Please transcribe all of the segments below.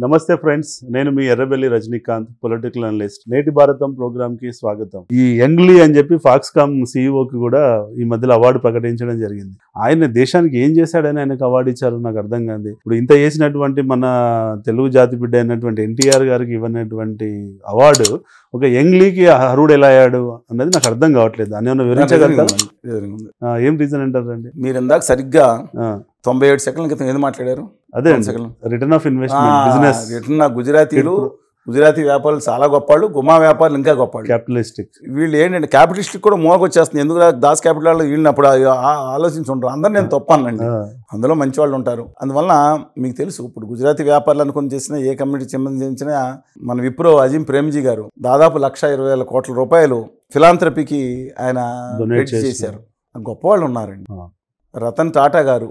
నమస్తే ఫ్రెండ్స్, నేను మీ Errabelli Rajinikanth, political analyst. నేటి భారతం ప్రోగ్రామ్ కి స్వాగతం. ఈ యంగ్లీ అని చెప్పి ఫాక్స్కామ్ సీఈఓకి కూడా ఈ మధ్యలో అవార్డు ప్రకటించడం జరిగింది. ఆయన దేశానికి ఏం చేశాడని ఆయనకు అవార్డు ఇచ్చారు నాకు అర్థం కాదు. ఇప్పుడు ఇంత చేసినటువంటి మన తెలుగు జాతి బిడ్డ అయినటువంటి ఎన్టీఆర్ గారికి ఇవ్వనటువంటి అవార్డు ఒక యంగ్లీకి అర్హుడు ఎలా అయ్యాడు అన్నది నాకు అర్థం కావట్లేదు. అని ఏమన్నా వివరించగలుగుతారు? ఏం రీజన్ అంటారండి? మీరు ఇందాక సరిగ్గా 97 సెకండ్ల క్రితం ఏది మాట్లాడారు? అదే return of investment business. Return Gujarati వ్యాపారులు చాలా గొప్పవాళ్ళు, గుమా వ్యాపారులు ఇంకా గొప్పవాళ్ళు. క్యాపిటలిస్టిక్ వీళ్ళు ఏంటంటే క్యాపిటలిస్టిక్ కూడా మోగొచ్చేస్తుంది. ఎందుకు దాస్ క్యాపిటల్ వీళ్ళినప్పుడు ఆలోచించుంటారు. అందరూ నేను తప్పనండి, అందులో మంచి వాళ్ళు ఉంటారు. అందువల్ల మీకు తెలుసు, ఇప్పుడు గుజరాతీ వ్యాపారులు అనుకుని చేసిన ఏ కమ్యూనిటీ సంబంధించిన మన విప్రో అజీం ప్రేమ్జీ గారు దాదాపు 1,20,000 కోట్ల రూపాయలు ఫిలాంథ్రపీకి ఆయన డొనేట్ చేశారు. గొప్పవాళ్ళు ఉన్నారండి. రతన్ టాటా గారు,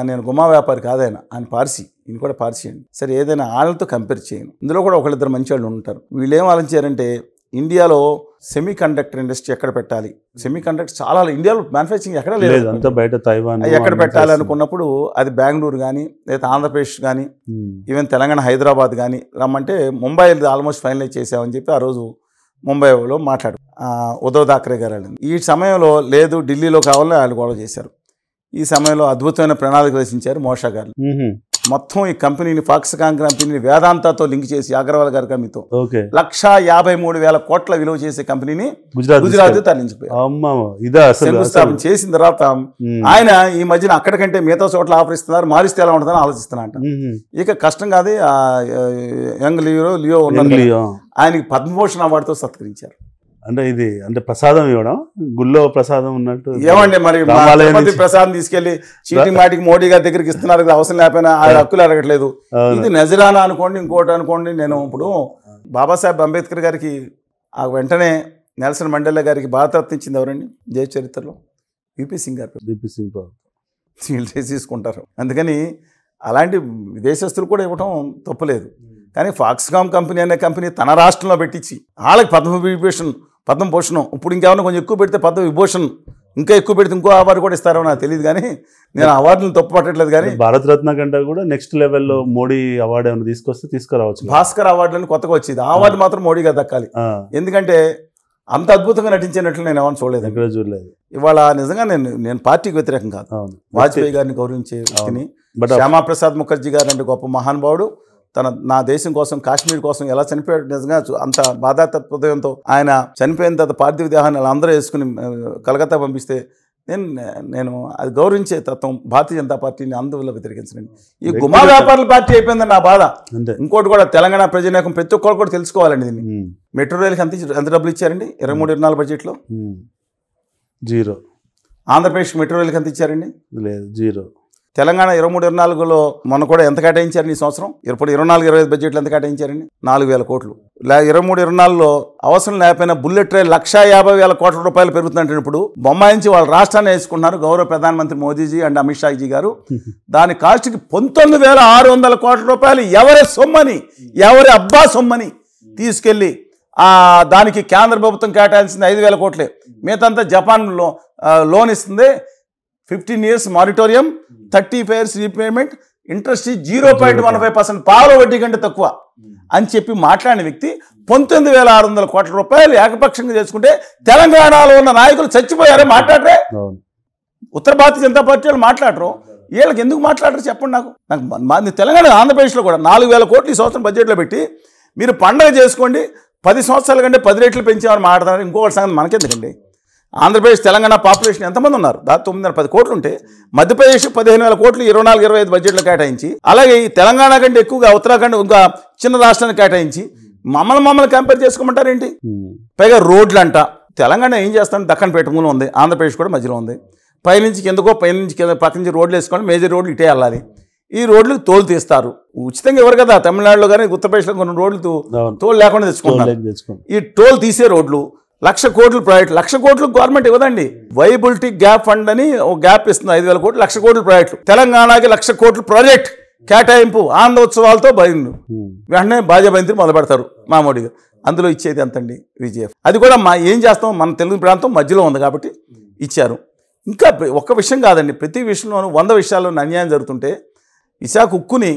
నేను గుమా వ్యాపారి కాదు, ఆయన పార్సీ, ఈయన కూడా పార్సీ అండి. సరే, ఏదైనా వాళ్ళతో కంపేర్ చేయను. ఇందులో కూడా ఒకళ్ళిద్దరు మంచి వాళ్ళు ఉంటారు. వీళ్ళు ఏం ఆలోచించారంటే ఇండియాలో సెమీ కండక్టర్ ఇండస్ట్రీ ఎక్కడ పెట్టాలి, సెమీ కండక్టర్ చాలా ఇండియాలో మ్యానుఫ్యాక్చరింగ్ ఎక్కడ లేదు, అంతా బయట తైవాన్ ఎక్కడ పెట్టాలి అనుకున్నప్పుడు అది బెంగళూరు కానీ లేదా ఆంధ్రప్రదేశ్ కానీ ఈవెన్ తెలంగాణ హైదరాబాద్ కానీ రమ్మంటే ముంబై ఆల్మోస్ట్ ఫైనలైజ్ చేసామని చెప్పి ఆ రోజు ముంబైలో మాట్లాడు ఉద్ధవ్ థాక్రే గారు వెళ్ళింది. ఈ సమయంలో లేదు ఢిల్లీలో కావాలని వాళ్ళు గొడవ చేశారు. ఈ సమయంలో అద్భుతమైన ప్రణాళిక రచించారు మోషా గారు. మొత్తం ఈ కంపెనీని ఫాక్స్కాన్ కంపెనీని వేదాంతతో లింక్ చేసి అగర్వాల్ గారి కంపెనీతో 1,53,000 కోట్ల విలువ చేసే కంపెనీని గుజరాత్ తరలించిపోయారు. చేసిన తర్వాత ఆయన ఈ మధ్యన అక్కడికంటే మిగతా చోట్ల ఆఫర్ ఇస్తున్నారు, మారిస్తే ఎలా ఉంటుందని ఆలోచిస్తున్నట్ట. ఇక కష్టం కాదు, యంగ్ లియో ఉన్నారు, ఆయనకి పద్మభూషణ్ అవార్డుతో సత్కరించారు. అంటే ప్రసాదం ఇవ్వడం, గుళ్ళో ప్రసాదం ఉన్నట్టు. ఏమండి మరి ప్రసాదం తీసుకెళ్లి చీటింగ్ మాటికి మోడీ గారి దగ్గరికి ఇస్తున్నారు, అవసరం లేకపోయినా ఆయన హక్కులు అడగట్లేదు. ఇది నజరానా అనుకోండి, ఇంకోటి అనుకోండి. నేను ఇప్పుడు బాబాసాహెబ్ అంబేద్కర్ గారికి వెంటనే నెల్సన్ మండేలా గారికి భారతరత్న ఇచ్చింది ఎవరండి దేశ చరిత్రలో? విపి సింగ్ గారు. వీళ్ళు తీసుకుంటారు. అందుకని అలాంటి విదేశస్తులు కూడా ఇవ్వటం తప్పులేదు. కానీ ఫాక్స్కామ్ కంపెనీ అనే కంపెనీ తన రాష్ట్రంలో పెట్టించి వాళ్ళకి పద్మభూషణం, ఇప్పుడు ఇంకేమన్నా కొంచెం ఎక్కువ పెడితే పద్మవిభూషణ్, ఇంకా ఎక్కువ పెడితే ఇంకో అవార్డు కూడా ఇస్తారో నాకు తెలియదు. కానీ నేను అవార్డులను తప్పు పట్టట్లేదు. కానీ భారతరత్న కంటే కూడా నెక్స్ట్ లెవెల్లో మోడీ అవార్డు ఏమైనా తీసుకురావచ్చు. భాస్కర్ అవార్డులను కొత్తగా వచ్చింది, ఆ అవార్డు మాత్రం మోడీగా దక్కాలి. ఎందుకంటే అంత అద్భుతంగా నటించినట్లు నేను ఏమైనా చూడలేదు. ఇవాళ నిజంగా నేను పార్టీకి వ్యతిరేకం కాదు, వాజ్పేయి గారిని గౌరవించే వ్యక్తిని. శ్యామాప్రసాద్ ముఖర్జీ గారు అంటే గొప్ప మహానుభావుడు. నా దేశం కోసం, కాశ్మీర్ కోసం ఎలా చనిపోయాడు, నిజంగా అంత బాధాతత్పదయంతో ఆయన చనిపోయిన తర్వాత పార్థివ దేహాన్ని అందరూ వేసుకుని కలకత్తా పంపిస్తే నేను అది గౌరవించే తత్వం భారతీయ జనతా పార్టీని అందువల్ల వ్యతిరేకించండి. ఈ గుమా వ్యాపారుల పార్టీ అయిపోయిందని నా బాధ. ఇంకోటి కూడా తెలంగాణ ప్రజానీకం ప్రతి ఒక్కరు కూడా తెలుసుకోవాలండి దీన్ని. మెట్రో రైలుకి ఎంత డబ్బులు ఇచ్చారండి 23-24 బడ్జెట్లో? 0. ఆంధ్రప్రదేశ్ మెట్రో రైలుకి ఎంత ఇచ్చారండి? లేదు, 0. తెలంగాణ 23-24లో మొన్న కూడా ఎంత కేటాయించారండి ఈ సంవత్సరం? ఇప్పుడు 24-25 బడ్జెట్లు ఎంత కేటాయించారండి? 4,000 కోట్లు. 23-24లో అవసరం లేకపోయినా బుల్లెట్ రైలు 1,50,000 కోట్ల రూపాయలు పెరుగుతుందంటే ఇప్పుడు బొమ్మాయించి వాళ్ళ రాష్ట్రాన్ని వేసుకున్నారు గౌరవ ప్రధానమంత్రి మోదీజీ అండ్ అమిత్ షాజీ గారు. దాని కాస్ట్కి 19,600 కోట్ల రూపాయలు ఎవరి సొమ్మని, ఎవరి అబ్బా సొమ్మని తీసుకెళ్ళి దానికి కేంద్ర ప్రభుత్వం కేటాయించింది 5,000 కోట్లే. మిగతాంతా జపాన్ లోన్ ఇస్తుంది. 15 years moratorium, 35 years repayment, interest 0.15%, పాల వడ్డీ కంటే తక్కువ అని చెప్పి మాట్లాడిన వ్యక్తి 19,600 కోట్ల రూపాయలు ఏకపక్షంగా చేసుకుంటే తెలంగాణలో ఉన్న నాయకులు చచ్చిపోయారే, మాట్లాడరే? ఉత్తర భారతీయ జనతా పార్టీ వాళ్ళు మాట్లాడరు. వీళ్ళకి ఎందుకు మాట్లాడరు చెప్పండి నాకు. తెలంగాణ ఆంధ్రప్రదేశ్లో కూడా 4,000 కోట్లు ఈ సంవత్సరం బడ్జెట్లో పెట్టి మీరు పండగ చేసుకోండి, 10 సంవత్సరాల కంటే 10 రెట్లు పెంచామని మాట్లాడుతున్నారు. ఇంకొకటి సంగతి మనకెందుకండి? ఆంధ్రప్రదేశ్ తెలంగాణ పాపులేషన్ ఎంతమంది ఉన్నారు? దాదాపు 910 కోట్లు ఉంటే మధ్యప్రదేశ్ 15,000 కోట్లు 24-25 బడ్జెట్లు కేటాయించి, అలాగే ఈ తెలంగాణ కంటే ఎక్కువగా ఉత్తరాఖండ్ ఇంకా చిన్న రాష్ట్రాన్ని కేటాయించి మమ్మల్ని కంపేర్ చేసుకోమంటారేంటి? పైగా రోడ్లు అంట. తెలంగాణ ఏం చేస్తాను, దక్కన్పేట మూలం ఉంది, ఆంధ్రప్రదేశ్ కూడా మధ్యలో ఉంది. పైనుంచి కింద పక్క నుంచి రోడ్లు వేసుకోండి, మేజర్ రోడ్లు ఇటే వెళ్ళాలి. ఈ రోడ్లు తోలు తీస్తారు ఉచితంగా ఎవరు కదా? తమిళనాడులో కానీ ఉత్తరప్రదేశ్లో కొన్ని రోడ్లు తోలు లేకుండా తెచ్చుకుంటారు. ఈ టోల్ తీసే రోడ్లు 1,00,000 కోట్లు ప్రాజెక్ట్. 1,00,000 కోట్లు గవర్నమెంట్ ఇవ్వదండి. వైబిలిటీ గ్యాప్ ఫండ్ అని ఒక గ్యాప్ ఇస్తుంది, 5,000 కోట్లు. 1,00,000 కోట్లు ప్రాజెక్టులు. తెలంగాణకి 1,00,000 కోట్లు ప్రాజెక్ట్ కేటాయింపు ఆనందోత్సవాలతో బయలు వెంటనే బాజాబంతి మొదలు పెడతారు మామూలుగా. అందులో ఇచ్చేది ఎంతండి? విజయఫ్. అది కూడా ఏం చేస్తాం, మన తెలుగు ప్రాంతం మధ్యలో ఉంది కాబట్టి ఇచ్చారు. ఇంకా ఒక్క విషయం కాదండి, ప్రతి విషయంలోనూ 100 విషయాల్లో అన్యాయం జరుగుతుంటే విశాఖ ఉక్కుని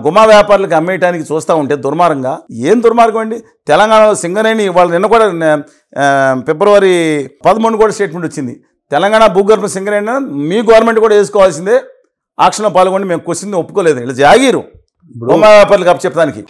గుమా వ్యాపారులకు అమ్మేయటానికి చూస్తూ ఉంటే దుర్మార్గంగా ఏం దుర్మార్గం అండి. తెలంగాణలో సింగరేణి వాళ్ళు నిన్న కూడా ఫిబ్రవరి 11 కూడా స్టేట్మెంట్ వచ్చింది. తెలంగాణ భూగర్భ సింగరేణి మీ గవర్నమెంట్ కూడా వేసుకోవాల్సిందే, ఆక్షన్లో పాల్గొని మేము క్వశ్చన్ ఒప్పుకోలేదు. ఇలా జాగీరు గుమా వ్యాపారులకు అప్పచెప్పడానికి.